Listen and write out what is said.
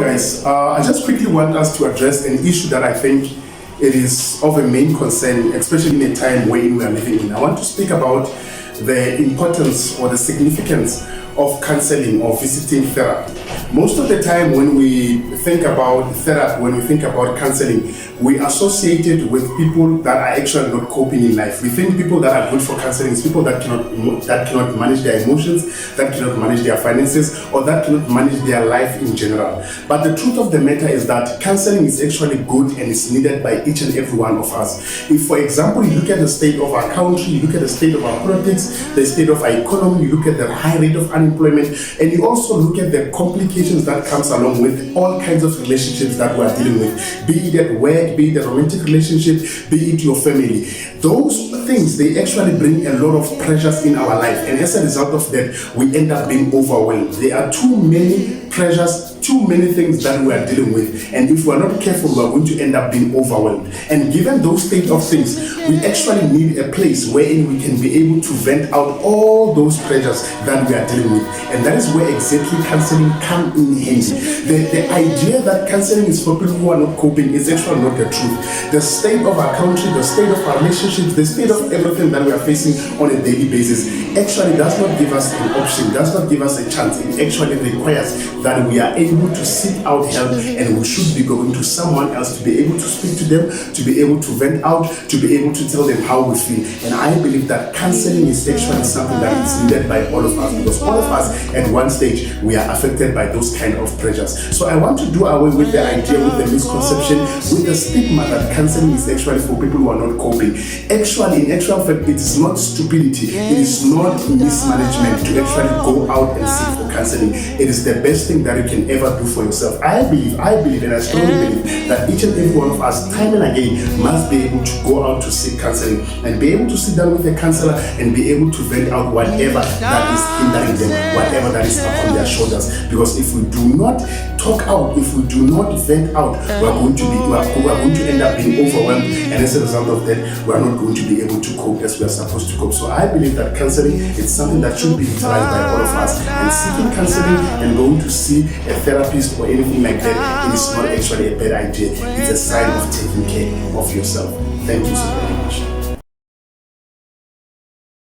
Hello guys, I just quickly want us to address an issue that I think it is of a main concern, especially in a time when we are living in. I want to speak about the importance or the significance of counseling or visiting therapy. Most of the time when we think about therapy, when we think about counseling, we associate it with people that are actually not coping in life. We think people that are good for counseling is people that cannot manage their emotions, that cannot manage their finances, or that cannot manage their life in general. But the truth of the matter is that counseling is actually good and is needed by each and every one of us. If, for example, you look at the state of our country, you look at the state of our politics, the state of our economy, you look at the high rate of unemployment, and you also look at the complications that comes along with all kinds of relationships that we are dealing with, be it at work, be it a romantic relationship, be it your family. Those things, they actually bring a lot of pressures in our life, and as a result of that, we end up being overwhelmed. There are too many pressures, too many things that we are dealing with, and if we are not careful, we are going to end up being overwhelmed. And given those state of things, we actually need a place wherein we can be able to vent out all those pressures that we are dealing with, and that is where exactly counseling comes in handy. The idea that counseling is for people who are not coping is actually not the truth. The state of our country, the state of our relationships, the state of everything that we are facing on a daily basis actually does not give us an option, does not give us a chance. It actually requires that we are able to seek out help, and we should be going to someone else to be able to speak to them, to be able to vent out, to be able to tell them how we feel. And I believe that counseling is actually something that is needed by all of us, because all of us at one stage we are affected by those kind of pressures. So I want to do away with the idea, with the misconception, with the stigma that counseling is actually for people who are not coping. Actually, in actual fact, it is not stupidity, it is not mismanagement to actually go out and seek for counseling. It is the best thing that you can ever do for yourself. I believe, and I strongly believe that each and every one of us, time and again, must be able to go out to seek counseling and be able to sit down with a counselor and be able to vent out whatever that is hindering them, whatever that is upon their shoulders. Because if we do not talk out, if we do not vent out, we are going to end up being overwhelmed, and as a result of that, we are not going to be able to cope as we are supposed to cope. So I believe that counseling is something that should be utilized by all of us, and seeking counseling and going to see a therapist or anything like that, it is not actually a bad idea. It's a sign of taking care of yourself. Thank you so much.